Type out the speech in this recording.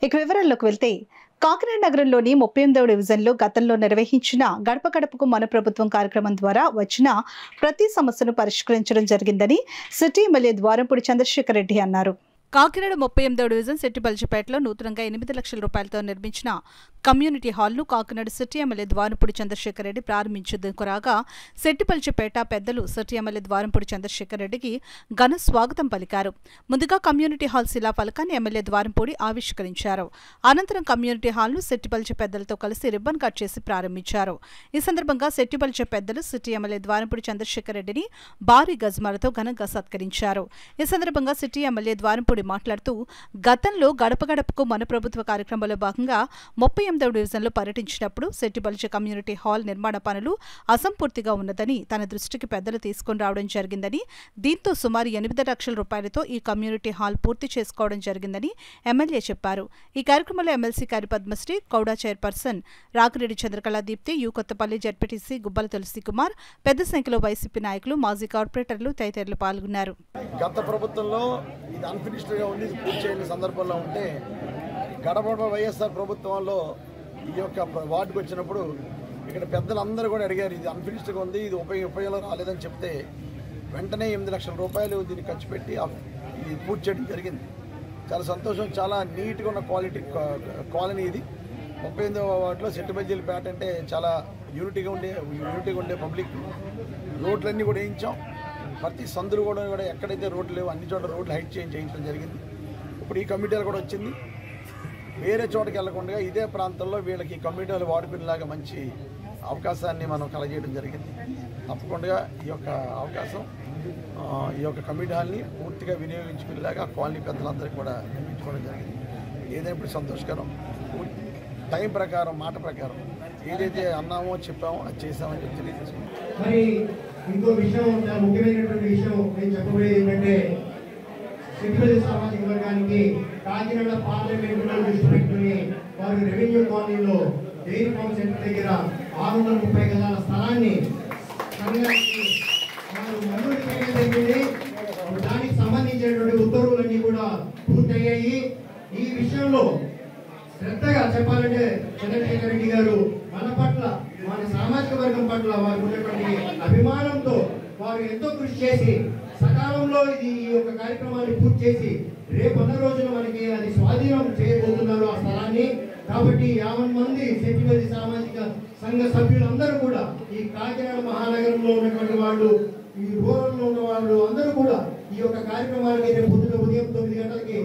ఇక వివరాల్లోకి వెళ్తే కాకినాడ నగరంలోని 38వ డివిజన్లో గతంలో నిర్వహించిన గడప గడపకు మన ప్రభుత్వం కార్యక్రమం ద్వారా వచ్చిన ప్రతి సమస్యను పరిష్కరించడం జరిగిందని సిటీ ఎమ్మెల్యే ద్వారంపూడి చంద్రశేఖర్ రెడ్డి అన్నారు. కాకినాడ 38వ డివిజన్ సెట్టిబల్జిపేటలో నూతనంగా 8 లక్షల రూపాయలతో నిర్మించిన కమ్యూనిటీ హాల్ను కాకినాడ సిటీ ఎమ్మెల్యే ద్వారంపూడి చంద్రశేఖర్ రెడ్డి ప్రారంభించేందుకు రాగా సెట్టిబల్జిపేట పెద్దలు సిటీ ఎమ్మెల్యే ద్వారంపూడి చంద్రశేఖర్ రెడ్డికి ఘన స్వాగతం పలికారు. ముందుగా కమ్యూనిటీ హాల్ శిలా ఫలకాన్ని ఎమ్మెల్యే ద్వారంపూడి ఆవిష్కరించారు. అనంతరం కమ్యూనిటీ హాల్ను సెట్టిబల్జి పెద్దలతో కలిసి రిబ్బన్ కట్ చేసి ప్రారంభించారు. ఈ సందర్భంగా సెట్టిబల్జి పెద్దలు సిటీ ఎమ్మెల్యే ద్వారంపూడి చంద్రశేఖర్ రెడ్డిని భారీ గజమాలతో ఘనంగా సత్కరించారు. ఈ సందర్భంగా సిటీ ఎమ్మెల్యే ద్వారంపూడి మాట్లాడుతూ గతంలో గడప గడపకు మన ప్రభుత్వ కార్యక్రమంలో భాగంగా 38వ డివిజన్లో పర్యటించినప్పుడు సెట్టిబల్జి కమ్యూనిటీ హాల్ నిర్మాణ పనులు అసంపూర్తిగా ఉన్నదని తన దృష్టికి పెద్దలు తీసుకుని రావడం జరిగిందని, దీంతో సుమారు 8 లక్షల రూపాయలతో ఈ కమ్యూనిటీ హాల్ పూర్తి చేసుకోవడం జరిగిందని ఎమ్మెల్యే చెప్పారు. ఈ కార్యక్రమంలో ఎమ్మెల్సీ కారి పద్మశ్రీ, కౌడా chairperson Ragireddy Chandrakala Deepthi, U Kothapalli ZPTC Gubbala Tulasi Kumar, పెద్ద సంఖ్యలో వైసీపీ నాయకులు, మాజీ కార్పొరేటర్లు తదితరులు పాల్గొన్నారు. గత ప్రభుత్వంలో ఇది అన్ఫినిష్డ్గా ఉండి పూర్తి చేయని సందర్భంలో ఉంటే గడప వైఎస్ఆర్ ప్రభుత్వంలో ఈ యొక్క వార్డుకు వచ్చినప్పుడు ఇక్కడ పెద్దలందరూ కూడా అడిగారు, ఇది అన్ఫినిష్డ్గా ఉంది, ఇది ఉపయోగంలో రాలేదని చెప్తే వెంటనే 8 లక్షల రూపాయలు దీన్ని ఖర్చు పెట్టి ఇది పూర్తి చేయడం జరిగింది. చాలా సంతోషం. చాలా నీట్గా ఉన్న కాలనీ ఇది. 38వ వార్డులో సెట్టిబల్జిపేట అంటే చాలా యూనిటీగా ఉండే పబ్లిక్. రోడ్లన్నీ కూడా వేయించాం. ప్రతి సందులు కూడా ఎక్కడైతే రోడ్లు లేవు అన్ని చోట్ల రోడ్లు హైట్ చేయించడం జరిగింది. ఇప్పుడు ఈ కమిటీలు కూడా వచ్చింది. వేరే చోటకి వెళ్లకుండా ఇదే ప్రాంతంలో వీళ్ళకి కమిటీలు వాడుకునేలాగా మంచి అవకాశాన్ని మనం కలగజేయడం జరిగింది. తప్పకుండా ఈ యొక్క అవకాశం ఈ యొక్క కమిటీ హాల్ని పూర్తిగా వినియోగించుకునేలాగా కాలనీ పెద్దలందరికీ కూడా నిర్మించుకోవడం జరిగింది. ఏదైనా ఇప్పుడు సంతోషకరం. టైం ప్రకారం, మాట ప్రకారం ఏదైతే అన్నామో చెప్పామో అది చేసామని చెప్పి తెలియజేసుకున్నాం. మరి ఇంకో విషయం, ముఖ్యమైనటువంటి విషయం నేను చెప్పబోయేది ఏంటంటే సెట్టిబల్జి సామాజిక వర్గానికి కాకినాడ పార్లమెంటులో దృష్టి పెట్టుకుని వారు రెవెన్యూ కాలనీలో డైరీ ఫార్మ్ సెంటర్ దగ్గర 630 గజాల స్థలాన్ని వారు మంజూరు చేయడం జరిగింది. దానికి సంబంధించినటువంటి ఉత్తర్వులన్నీ కూడా పూర్తయ్యాయి. ఈ విషయంలో శ్రద్ధగా చెప్పాలంటే చంద్రశేఖర్ రెడ్డి గారు మన పట్ల, మన సామాజిక వర్గం పట్ల వారికి ఉన్నటువంటి అభిమానంతో వారు ఎంతో కృషి చేసి సకాలంలో ఈ యొక్క కార్యక్రమాన్ని పూర్తి చేసి రేపన్న రోజున మనకి అది స్వాధీనం చేయబోతున్నారు ఆ స్థలాన్ని. కాబట్టి 50 మంది సెట్టిబల్జి సామాజిక సంఘ సభ్యులందరూ కూడా ఈ కాకినాడ మహానగరంలో ఉన్నటువంటి వాళ్ళు, ఈ రూరల్లో ఉన్న వాళ్ళు అందరూ కూడా ఈ యొక్క కార్యక్రమానికి రేపు పొద్దున ఉదయం 9 గంటలకి